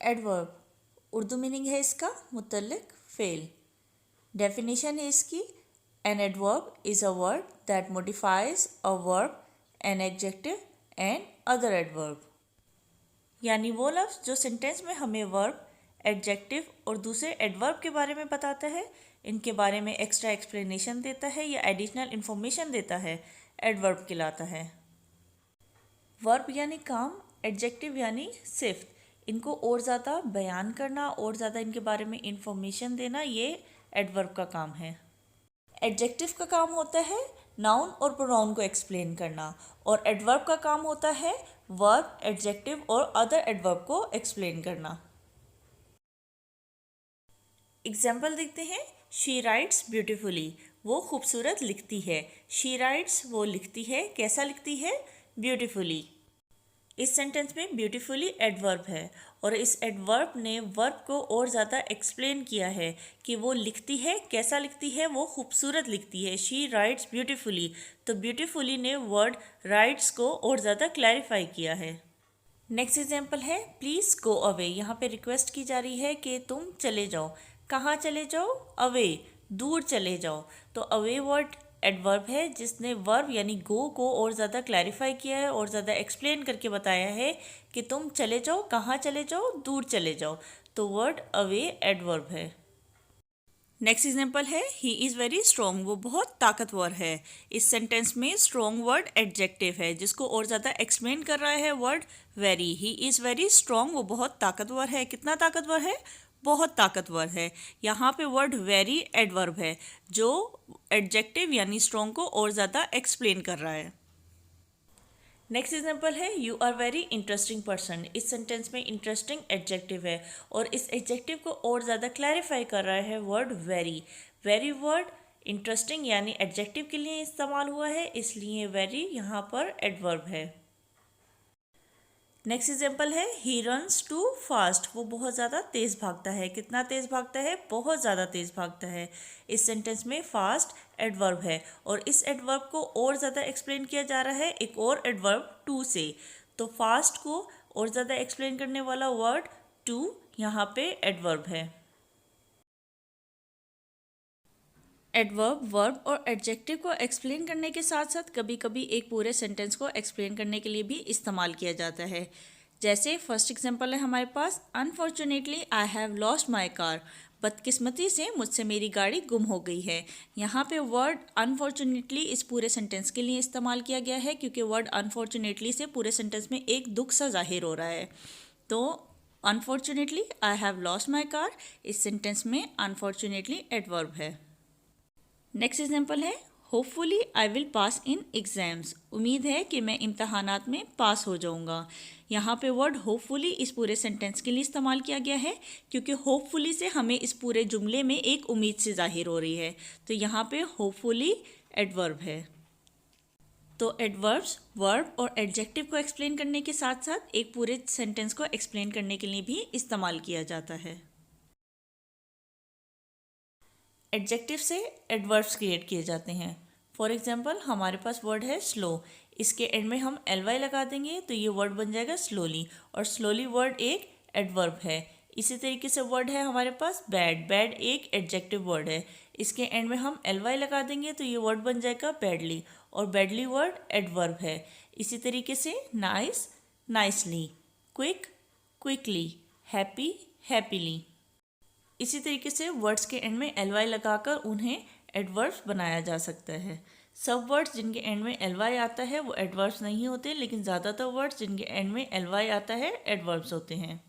Adverb Urdu meaning है इसका मुतल्लिक fail. Definition है इसकी, an adverb is a word that modifies a verb, an adjective and other adverb. यानी वो लफ्ज़ जो सेंटेंस में हमें वर्ब, एडजेक्टिव और दूसरे एडवर्ब के बारे में बताता है, इनके बारे में एक्स्ट्रा एक्सप्लेनेशन देता है या एडिशनल इन्फॉर्मेशन देता है, एडवर्ब कहलाता है। वर्ब यानी काम, एडजेक्टिव यानी सिफ्त, इनको और ज़्यादा बयान करना और ज़्यादा इनके बारे में इंफॉर्मेशन देना, ये एडवर्ब का काम है। एडजेक्टिव का काम होता है नाउन और प्रोनाउन को एक्सप्लेन करना, और एडवर्ब का काम होता है वर्ब, एडजेक्टिव और अदर एडवर्ब को एक्सप्लेन करना। एग्जाम्पल देखते हैं। शी राइट्स ब्यूटिफुली, वो खूबसूरत लिखती है। शी राइट्स, वो लिखती है, कैसा लिखती है? ब्यूटिफुली। इस सेंटेंस में ब्यूटीफुली एडवर्ब है और इस एडवर्ब ने वर्ब को और ज़्यादा एक्सप्लेन किया है कि वो लिखती है, कैसा लिखती है? वो खूबसूरत लिखती है। शी राइट्स ब्यूटीफुली, तो ब्यूटीफुली ने वर्ड राइट्स को और ज़्यादा क्लैरिफाई किया है। नेक्स्ट एग्जाम्पल है प्लीज़ गो अवे। यहाँ पे रिक्वेस्ट की जा रही है कि तुम चले जाओ। कहाँ चले जाओ? अवे, दूर चले जाओ। तो अवे वर्ड एडवर्ब है जिसने वर्ब यानी गो को और ज़्यादा क्लैरिफाई किया है और ज़्यादा एक्सप्लेन करके बताया है कि तुम चले जाओ, कहाँ चले जाओ? दूर चले जाओ। तो वर्ड अवे एडवर्ब है। नेक्स्ट एग्जाम्पल है ही इज़ वेरी स्ट्रॉन्ग, वो बहुत ताकतवर है। इस सेंटेंस में स्ट्रॉन्ग वर्ड एडजेक्टिव है जिसको और ज़्यादा एक्सप्लेन कर रहा है word very. He is very strong, वो बहुत ताकतवर है। कितना ताकतवर है? बहुत ताकतवर है। यहाँ पे वर्ड वेरी एडवर्ब है जो एडजेक्टिव यानी स्ट्रॉन्ग को और ज़्यादा एक्सप्लेन कर रहा है। नेक्स्ट एग्जाम्पल है you are very interesting person. इस सेंटेंस में इंटरेस्टिंग एडजेक्टिव है और इस एडजेक्टिव को और ज़्यादा क्लैरिफाई कर रहा है word very. Very word interesting यानी एडजेक्टिव के लिए इस्तेमाल हुआ है, इसलिए वेरी यहाँ पर एडवर्ब है। नेक्स्ट एग्जाम्पल है ही रन्स टू फास्ट, वो बहुत ज़्यादा तेज़ भागता है। कितना तेज़ भागता है? बहुत ज़्यादा तेज़ भागता है। इस सेंटेंस में फास्ट एडवर्ब है और इस एडवर्ब को और ज़्यादा एक्सप्लेन किया जा रहा है एक और एडवर्ब टू से। तो फास्ट को और ज़्यादा एक्सप्लेन करने वाला वर्ड टू यहाँ पे एडवर्ब है। एडवर्ब वर्ब और एडजेक्टिव को एक्सप्लेन करने के साथ साथ कभी कभी एक पूरे सेंटेंस को एक्सप्लेन करने के लिए भी इस्तेमाल किया जाता है। जैसे फर्स्ट एग्जांपल है हमारे पास, unfortunately I have lost my car, बदकिस्मती से मुझसे मेरी गाड़ी गुम हो गई है। यहाँ पे वर्ड अनफॉर्चुनेटली इस पूरे सेंटेंस के लिए इस्तेमाल किया गया है क्योंकि वर्ड अनफॉर्चुनेटली से पूरे सेंटेंस में एक दुख सा जाहिर हो रहा है। तो unfortunately I have lost my car, इस सेंटेंस में अनफॉर्चुनेटली एडवर्ब है। नेक्स्ट एग्जाम्पल है hopefully I will pass in exams, उम्मीद है कि मैं इम्तहानात में पास हो जाऊंगा। यहाँ पे वर्ड होपफुली इस पूरे सेंटेंस के लिए इस्तेमाल किया गया है क्योंकि होपफुली से हमें इस पूरे जुमले में एक उम्मीद से जाहिर हो रही है। तो यहाँ पे होपफुली एडवर्ब है। तो एडवर्ब्स वर्ब और एडजेक्टिव को एक्सप्लेन करने के साथ साथ एक पूरे सेंटेंस को एक्सप्लेन करने के लिए भी इस्तेमाल किया जाता है। एडजेक्टिव से एडवर्ब्स क्रिएट किए जाते हैं। फॉर एग्जांपल हमारे पास वर्ड है स्लो, इसके एंड में हम ly लगा देंगे तो ये वर्ड बन जाएगा स्लोली, और स्लोली वर्ड एक एडवर्ब है। इसी तरीके से वर्ड है हमारे पास बैड, बैड एक एडजेक्टिव वर्ड है, इसके एंड में हम ly लगा देंगे तो ये वर्ड बन जाएगा बैडली, और बैडली वर्ड एडवर्ब है। इसी तरीके से nice, nicely, quick, quickly, happy, happily. इसी तरीके से वर्ड्स के एंड में ly लगाकर उन्हें एडवर्ब्स बनाया जा सकता है। सब वर्ड्स जिनके एंड में ly आता है वो एडवर्ब्स नहीं होते, लेकिन ज़्यादातर वर्ड्स जिनके एंड में ly आता है एडवर्ब्स होते हैं।